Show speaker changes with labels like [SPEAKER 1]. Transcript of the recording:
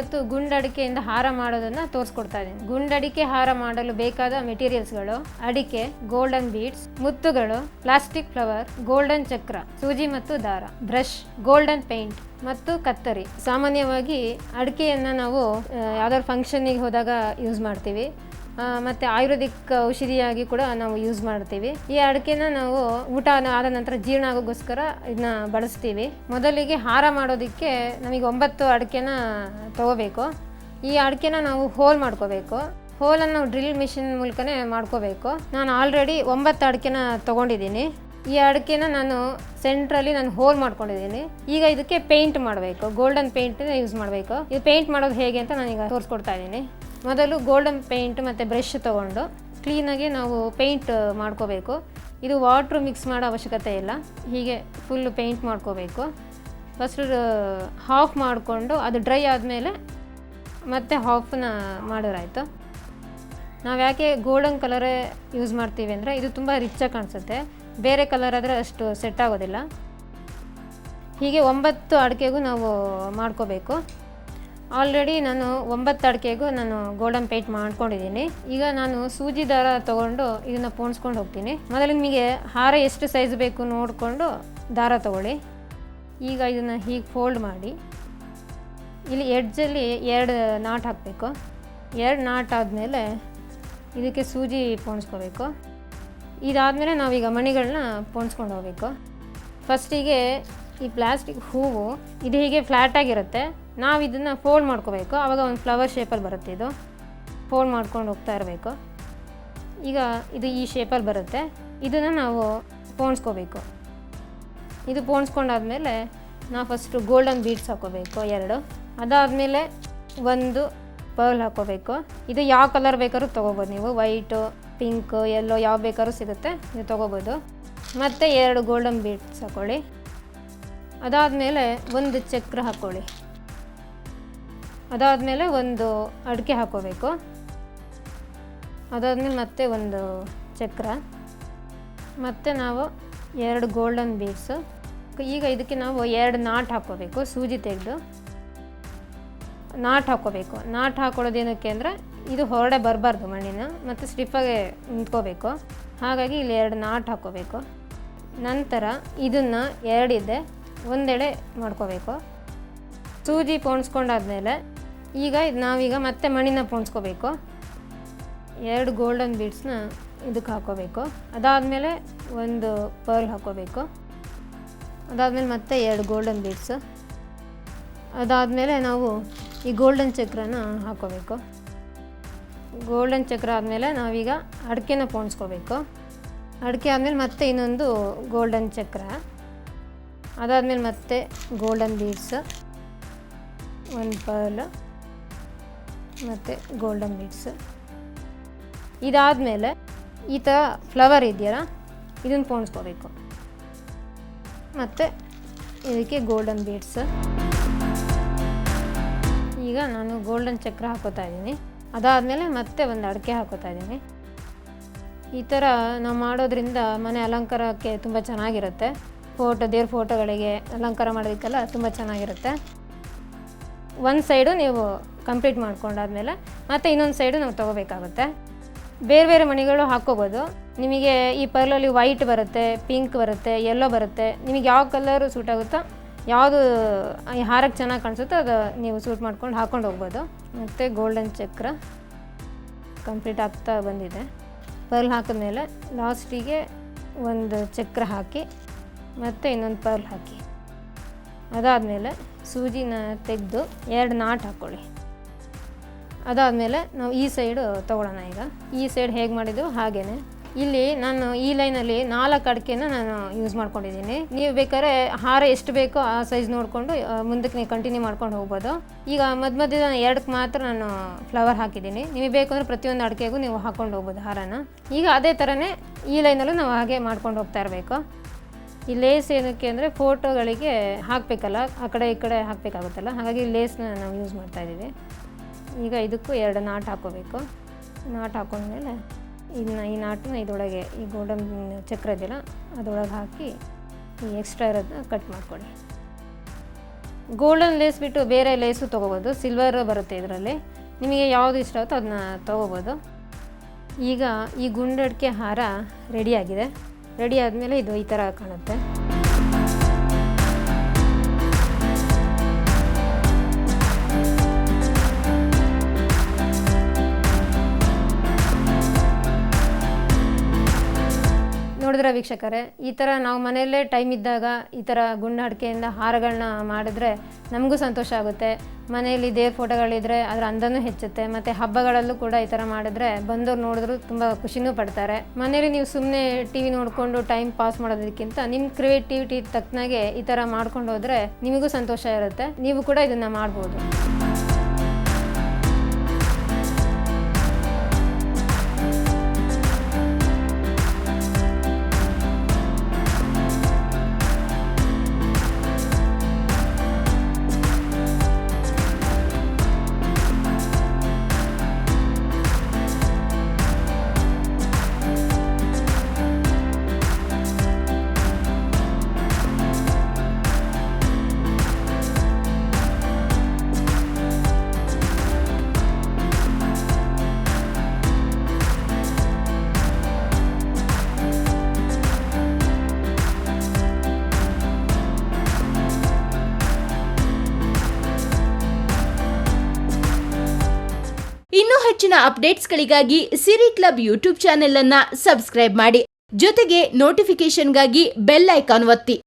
[SPEAKER 1] ಇವತ್ತು ಗುಂಡಡಿಕೆಯಿಂದ ಹಾರ ಮಾಡೋದನ್ನು ತೋರಿಸ್ಕೊಡ್ತಾ ಇದ್ದೀನಿ. ಗುಂಡಡಿಕೆ ಹಾರ ಮಾಡಲು ಬೇಕಾದ ಮೆಟೀರಿಯಲ್ಸ್ಗಳು: ಅಡಿಕೆ, ಗೋಲ್ಡನ್ ಬೀಡ್ಸ್, ಮುತ್ತುಗಳು, ಪ್ಲಾಸ್ಟಿಕ್ ಫ್ಲವರ್, ಗೋಲ್ಡನ್ ಚಕ್ರ, ಸೂಜಿ ಮತ್ತು ದಾರ, ಬ್ರಷ್, ಗೋಲ್ಡನ್ ಪೇಂಟ್ ಮತ್ತು ಕತ್ತರಿ. ಸಾಮಾನ್ಯವಾಗಿ ಅಡಿಕೆಯನ್ನು ನಾವು ಯಾವ್ದಾದ್ರು ಫಂಕ್ಷನ್ನಿಗೆ ಹೋದಾಗ ಯೂಸ್ ಮಾಡ್ತೀವಿ, ಮತ್ತು ಆಯುರ್ವೇದಿಕ್ ಔಷಧಿಯಾಗಿ ಕೂಡ ನಾವು ಯೂಸ್ ಮಾಡ್ತೀವಿ. ಈ ಅಡಿಕೆನ ನಾವು ಊಟ ಆದ ನಂತರ ಜೀರ್ಣ ಆಗೋಗೋಸ್ಕರ ಇದನ್ನ ಬಳಸ್ತೀವಿ. ಮೊದಲಿಗೆ ಹಾರ ಮಾಡೋದಕ್ಕೆ ನಮಗೆ 9 ಅಡಿಕೆನ ತಗೋಬೇಕು. ಈ ಅಡಿಕೆನ ನಾವು ಹೋಲ್ ಮಾಡ್ಕೋಬೇಕು. ಹೋಲನ್ನು ನಾವು ಡ್ರಿಲ್ ಮಿಷಿನ್ ಮೂಲಕನೇ ಮಾಡ್ಕೋಬೇಕು. ನಾನು ಆಲ್ರೆಡಿ 9 ಅಡಿಕೆನ ತೊಗೊಂಡಿದ್ದೀನಿ. ಈ ಅಡಿಕೆನ ನಾನು ಸೆಂಟ್ರಲ್ಲಿ ಹೋಲ್ ಮಾಡ್ಕೊಂಡಿದ್ದೀನಿ. ಈಗ ಇದಕ್ಕೆ ಪೇಂಟ್ ಮಾಡಬೇಕು. ಗೋಲ್ಡನ್ ಪೇಂಟನ್ನ ಯೂಸ್ ಮಾಡಬೇಕು. ಇದು ಪೇಂಟ್ ಮಾಡೋದು ಹೇಗೆ ಅಂತ ನಾನೀಗ ತೋರಿಸ್ಕೊಡ್ತಾ ಇದ್ದೀನಿ. ಮೊದಲು ಗೋಲ್ಡನ್ ಪೇಂಟ್ ಮತ್ತು ಬ್ರಷ್ ತೊಗೊಂಡು ಕ್ಲೀನಾಗಿ ನಾವು ಪೇಂಟ್ ಮಾಡ್ಕೋಬೇಕು. ಇದು ವಾಟ್ರು ಮಿಕ್ಸ್ ಮಾಡೋ ಅವಶ್ಯಕತೆ ಇಲ್ಲ, ಹೀಗೆ ಫುಲ್ಲು ಪೇಂಟ್ ಮಾಡ್ಕೋಬೇಕು. ಫಸ್ಟು ಹಾಫ್ ಮಾಡಿಕೊಂಡು ಅದು ಡ್ರೈ ಆದಮೇಲೆ ಮತ್ತೆ ಹಾಫನ್ನ ಮಾಡಿದ್ರಾಯ್ತು. ನಾವು ಯಾಕೆ ಗೋಲ್ಡನ್ ಕಲರೇ ಯೂಸ್ ಮಾಡ್ತೀವಿ ಅಂದರೆ ಇದು ತುಂಬ ರಿಚ್ಚಾಗಿ ಕಾಣಿಸುತ್ತೆ. ಬೇರೆ ಕಲರ್ ಆದರೆ ಅಷ್ಟು ಸೆಟ್ ಆಗೋದಿಲ್ಲ. ಹೀಗೆ 9 ಅಡಿಕೆಗೂ ನಾವು ಮಾಡ್ಕೋಬೇಕು. ಆಲ್ರೆಡಿ ನಾನು 9 ಅಡಿಕೆಗೂ ನಾನು ಗೋಲ್ಡನ್ ಪೇಂಟ್ ಮಾಡ್ಕೊಂಡಿದ್ದೀನಿ. ಈಗ ನಾನು ಸೂಜಿ ದಾರ ತೊಗೊಂಡು ಇದನ್ನು ಪೋಣಿಸ್ಕೊಂಡು ಹೋಗ್ತೀನಿ. ಮೊದಲು ನಿಮಗೆ ಹಾರ ಎಷ್ಟು ಸೈಜ್ ಬೇಕು ನೋಡಿಕೊಂಡು ದಾರ ತೊಗೊಳ್ಳಿ. ಈಗ ಇದನ್ನು ಹೀಗೆ ಫೋಲ್ಡ್ ಮಾಡಿ ಇಲ್ಲಿ ಎಡ್ಜಲ್ಲಿ 2 ನಾಟ್ ಹಾಕಬೇಕು. 2 ನಾಟ್ ಆದಮೇಲೆ ಇದಕ್ಕೆ ಸೂಜಿ ಪೋಣಿಸ್ಕೋಬೇಕು. ಇದಾದಮೇಲೆ ನಾವೀಗ ಮಣಿಗಳನ್ನ ಪೋಣಿಸ್ಕೊಂಡು ಹೋಗಬೇಕು. ಫಸ್ಟಿಗೆ ಈ ಪ್ಲಾಸ್ಟಿಕ್ ಹೂವು ಇದು ಹೀಗೆ ಫ್ಲ್ಯಾಟಾಗಿರುತ್ತೆ. ನಾವು ಇದನ್ನು ಫೋಲ್ಡ್ ಮಾಡ್ಕೋಬೇಕು. ಆವಾಗ ಒಂದು ಫ್ಲವರ್ ಶೇಪಲ್ಲಿ ಬರುತ್ತೆ. ಇದು ಫೋಲ್ಡ್ ಮಾಡ್ಕೊಂಡು ಹೋಗ್ತಾ ಇರಬೇಕು. ಈಗ ಇದು ಈ ಶೇಪಲ್ಲಿ ಬರುತ್ತೆ. ಇದನ್ನು ನಾವು ಪೋಣಿಸ್ಕೋಬೇಕು. ಇದು ಪೋಣಿಸ್ಕೊಂಡಾದ್ಮೇಲೆ ನಾವು ಫಸ್ಟು ಗೋಲ್ಡನ್ ಬೀಡ್ಸ್ ಹಾಕೋಬೇಕು 2. ಅದಾದಮೇಲೆ 1 ಪರ್ಲ್ ಹಾಕೋಬೇಕು. ಇದು ಯಾವ ಕಲರ್ ಬೇಕಾದ್ರೂ ತೊಗೋಬೋದು ನೀವು. ವೈಟು, ಪಿಂಕು, ಯೆಲ್ಲೋ ಯಾವ ಬೇಕಾದ್ರೂ ಸಿಗುತ್ತೆ, ಇದು ತೊಗೋಬೋದು. ಮತ್ತು 2 ಗೋಲ್ಡನ್ ಬೀಡ್ಸ್ ಹಾಕ್ಕೊಳ್ಳಿ. ಅದಾದಮೇಲೆ 1 ಚಕ್ರ ಹಾಕ್ಕೊಳ್ಳಿ. ಅದಾದಮೇಲೆ 1 ಅಡಿಕೆ ಹಾಕೋಬೇಕು. ಅದಾದಮೇಲೆ ಮತ್ತೆ 1 ಚಕ್ರ, ಮತ್ತು ನಾವು 2 ಗೋಲ್ಡನ್ ಬೀಡ್ಸು. ಈಗ ಇದಕ್ಕೆ ನಾವು 2 ನಾಟ್ ಹಾಕ್ಕೋಬೇಕು. ಸೂಜಿ ತೆಗೆದು ನಾಟ್ ಹಾಕ್ಕೋಬೇಕು. ನಾಟ್ ಹಾಕೊಳ್ಳೋದೇನಕ್ಕೆ ಅಂದರೆ ಇದು ಹೊರಡೆ ಬರಬಾರ್ದು ಮಣ್ಣಿನ, ಮತ್ತು ಸ್ಟಿಫಾಗೆ ನಿಂತ್ಕೋಬೇಕು. ಹಾಗಾಗಿ ಇಲ್ಲಿ 2 ನಾಟ್ ಹಾಕ್ಕೋಬೇಕು. ನಂತರ ಇದನ್ನು 2 ಇದೆ, 1 ಎಳೆ ಮಾಡ್ಕೋಬೇಕು. ಸೂಜಿ ಪೋಣಿಸ್ಕೊಂಡಾದ್ಮೇಲೆ ಈಗ ನಾವೀಗ ಮತ್ತೆ ಮಣಿನ ಪೋಣಿಸ್ಕೋಬೇಕು. 2 ಗೋಲ್ಡನ್ ಬೀಡ್ಸ್ನ ಇದಕ್ಕೆ ಹಾಕ್ಕೋಬೇಕು. ಅದಾದಮೇಲೆ 1 ಪರ್ಲ್ ಹಾಕ್ಕೋಬೇಕು. ಅದಾದಮೇಲೆ ಮತ್ತೆ 2 ಗೋಲ್ಡನ್ ಬೀಡ್ಸು. ಅದಾದಮೇಲೆ ನಾವು ಈ ಗೋಲ್ಡನ್ ಚಕ್ರನ ಹಾಕ್ಕೋಬೇಕು. ಗೋಲ್ಡನ್ ಚಕ್ರ ಆದಮೇಲೆ ನಾವೀಗ ಅಡಿಕೆನ ಪೋಣಿಸ್ಕೋಬೇಕು. ಅಡಿಕೆ ಆದಮೇಲೆ ಮತ್ತೆ ಇನ್ನೊಂದು ಗೋಲ್ಡನ್ ಚಕ್ರ. ಅದಾದಮೇಲೆ ಮತ್ತೆ ಗೋಲ್ಡನ್ ಬೀಡ್ಸ್, 1 ಪರ್ಲ್ ಮತ್ತು ಗೋಲ್ಡನ್ ಬೀಡ್ಸ್. ಇದಾದಮೇಲೆ ಈ ಥರ ಫ್ಲವರ್ ಇದೆಯಲ್ಲ, ಇದನ್ನು ಪೋಣಿಸ್ಕೋಬೇಕು. ಮತ್ತು ಇದಕ್ಕೆ ಗೋಲ್ಡನ್ ಬೀಡ್ಸ್. ಈಗ ನಾನು ಗೋಲ್ಡನ್ ಚಕ್ರ ಹಾಕೋತಾ ಇದ್ದೀನಿ. ಅದಾದಮೇಲೆ ಮತ್ತೆ 1 ಅಡಿಕೆ ಹಾಕೋತಾ ಇದ್ದೀನಿ. ಈ ಥರ ನಾವು ಮಾಡೋದ್ರಿಂದ ಮನೆ ಅಲಂಕಾರಕ್ಕೆ ತುಂಬ ಚೆನ್ನಾಗಿರುತ್ತೆ. ದೇವ್ರ ಫೋಟೋಗಳಿಗೆ ಅಲಂಕಾರ ಮಾಡೋದಕ್ಕೆಲ್ಲ ತುಂಬ ಚೆನ್ನಾಗಿರುತ್ತೆ. ಒಂದು ಸೈಡು ನೀವು ಕಂಪ್ಲೀಟ್ ಮಾಡ್ಕೊಂಡಾದ್ಮೇಲೆ ಮತ್ತೆ ಇನ್ನೊಂದು ಸೈಡು ನಾವು ತೊಗೋಬೇಕಾಗುತ್ತೆ. ಬೇರೆ ಬೇರೆ ಮಣಿಗಳು ಹಾಕ್ಕೋಬೋದು. ನಿಮಗೆ ಈ ಪರ್ಲಲ್ಲಿ ವೈಟ್ ಬರುತ್ತೆ, ಪಿಂಕ್ ಬರುತ್ತೆ, ಯೆಲ್ಲೋ ಬರುತ್ತೆ. ನಿಮಗೆ ಯಾವ ಕಲರು ಸೂಟ್ ಆಗುತ್ತೋ, ಯಾವುದು ಈ ಹಾರಕ್ಕೆ ಚೆನ್ನಾಗಿ ಕಾಣಿಸುತ್ತೋ ಅದು ನೀವು ಸೂಟ್ ಮಾಡ್ಕೊಂಡು ಹಾಕ್ಕೊಂಡು ಹೋಗ್ಬೋದು. ಮತ್ತು ಗೋಲ್ಡನ್ ಚಕ್ರ ಕಂಪ್ಲೀಟ್ ಆಗ್ತಾ ಬಂದಿದೆ. ಪರ್ಲ್ ಹಾಕಿದ್ಮೇಲೆ ಲಾಸ್ಟಿಗೆ 1 ಚಕ್ರ ಹಾಕಿ ಮತ್ತು ಇನ್ನೊಂದು ಪರ್ಲ್ ಹಾಕಿ. ಅದಾದಮೇಲೆ ಸೂಜಿನ ತೆಗೆದು 2 ನಾಟ್ ಹಾಕ್ಕೊಳ್ಳಿ. ಅದಾದಮೇಲೆ ನಾವು ಈ ಸೈಡು ತೊಗೊಳ್ಳೋಣ. ಈಗ ಈ ಸೈಡ್ ಹೇಗೆ ಮಾಡಿದ್ದು ಹಾಗೇ ಇಲ್ಲಿ ನಾನು ಈ ಲೈನಲ್ಲಿ 4 ಅಡಿಕೆನ ನಾನು ಯೂಸ್ ಮಾಡ್ಕೊಂಡಿದ್ದೀನಿ. ನೀವು ಬೇಕಾದ್ರೆ ಹಾರ ಎಷ್ಟು ಬೇಕೋ ಆ ಸೈಜ್ ನೋಡಿಕೊಂಡು ಮುಂದಕ್ಕೆ ನೀವು ಕಂಟಿನ್ಯೂ ಮಾಡ್ಕೊಂಡು ಹೋಗ್ಬೋದು. ಈಗ ಮಧ್ಯದ 2ಕ್ಕೆ ಮಾತ್ರ ನಾನು ಫ್ಲವರ್ ಹಾಕಿದ್ದೀನಿ. ನೀವು ಬೇಕಂದ್ರೆ ಪ್ರತಿಯೊಂದು ಅಡಿಕೆಗೂ ನೀವು ಹಾಕ್ಕೊಂಡು ಹೋಗ್ಬೋದು ಹಾರನ. ಈಗ ಅದೇ ಥರನೇ ಈ ಲೈನಲ್ಲೂ ನಾವು ಹಾಗೆ ಮಾಡ್ಕೊಂಡು ಹೋಗ್ತಾ ಇರಬೇಕು. ಈ ಲೇಸ್ ಏನಕ್ಕೆ ಅಂದರೆ ಫೋಟೋಗಳಿಗೆ ಹಾಕಬೇಕಲ್ಲ, ಆ ಕಡೆ ಈ ಕಡೆ ಹಾಕಬೇಕಾಗುತ್ತಲ್ಲ, ಹಾಗಾಗಿ ಲೇಸ್ನ ನಾವು ಯೂಸ್ ಮಾಡ್ತಾಯಿದ್ದೀವಿ. ಈಗ ಇದಕ್ಕೂ 2 ನಾಟ್ ಹಾಕ್ಕೋಬೇಕು. ನಾಟ್ ಹಾಕೊಂಡ್ಮೇಲೆ ಈ ನಾಟನ್ನ ಇದರೊಳಗೆ ಈ ಗೋಲ್ಡನ್ ಚಕ್ರ ಇದೆಯಲ್ಲ ಅದರೊಳಗೆ ಹಾಕಿ ಈ ಎಕ್ಸ್ಟ್ರಾ ಇರೋದನ್ನ ಕಟ್ ಮಾಡ್ಕೊಳ್ಳಿ. ಗೋಲ್ಡನ್ ಲೇಸ್ ಬಿಟ್ಟು ಬೇರೆ ಲೇಸು ತೊಗೋಬೋದು, ಸಿಲ್ವರ್ ಬರುತ್ತೆ ಇದರಲ್ಲಿ. ನಿಮಗೆ ಯಾವುದು ಇಷ್ಟ ಆಗುತ್ತೋ ಅದನ್ನ ತೊಗೋಬೋದು. ಈಗ ಈ ಗುಂಡಡಿಕೆ ಹಾರ ರೆಡಿಯಾಗಿದೆ. ರೆಡಿ ಆದಮೇಲೆ ಇದು ಈ ಥರ ಕಾಣುತ್ತೆ. ನೋಡಿದ್ರೆ ವೀಕ್ಷಕರೇ, ಈ ಥರ ನಾವು ಮನೆಯಲ್ಲೇ ಟೈಮ್ ಇದ್ದಾಗ ಈ ಥರ ಗುಂಡಡಿಕೆಯಿಂದ ಹಾರಗಳನ್ನ ಮಾಡಿದ್ರೆ ನಮಗೂ ಸಂತೋಷ ಆಗುತ್ತೆ. ಮನೆಯಲ್ಲಿ ದೇವ್ರ ಫೋಟೋಗಳಿದ್ರೆ ಅದರ ಅಂದನೂ ಹೆಚ್ಚುತ್ತೆ. ಮತ್ತು ಹಬ್ಬಗಳಲ್ಲೂ ಕೂಡ ಈ ಥರ ಮಾಡಿದ್ರೆ ಬಂದವ್ರು ನೋಡಿದ್ರು ತುಂಬ ಖುಷಿನೂ ಪಡ್ತಾರೆ. ಮನೇಲಿ ನೀವು ಸುಮ್ಮನೆ ಟಿ ವಿ ನೋಡಿಕೊಂಡು ಟೈಮ್ ಪಾಸ್ ಮಾಡೋದಕ್ಕಿಂತ ನಿಮ್ಮ ಕ್ರಿಯೇಟಿವಿಟಿ ತಕ್ಕನಾಗೆ ಈ ಥರ ಮಾಡ್ಕೊಂಡು ಹೋದರೆ ನಿಮಗೂ ಸಂತೋಷ ಇರುತ್ತೆ. ನೀವು ಕೂಡ ಇದನ್ನು ಮಾಡ್ಬೋದು.
[SPEAKER 2] ಇನ್ನೂ ಹೆಚ್ಚಿನ ಅಪ್ಡೇಟ್ಸ್ಗಳಿಗಾಗಿ ಸಿರಿ ಕ್ಲಬ್ ಯೂಟ್ಯೂಬ್ ಚಾನೆಲ್ ಅನ್ನು ಸಬ್ಸ್ಕ್ರೈಬ್ ಮಾಡಿ. ಜೊತೆಗೆ ನೋಟಿಫಿಕೇಶನ್ಗಾಗಿ ಬೆಲ್ ಐಕಾನ್ ಒತ್ತಿ.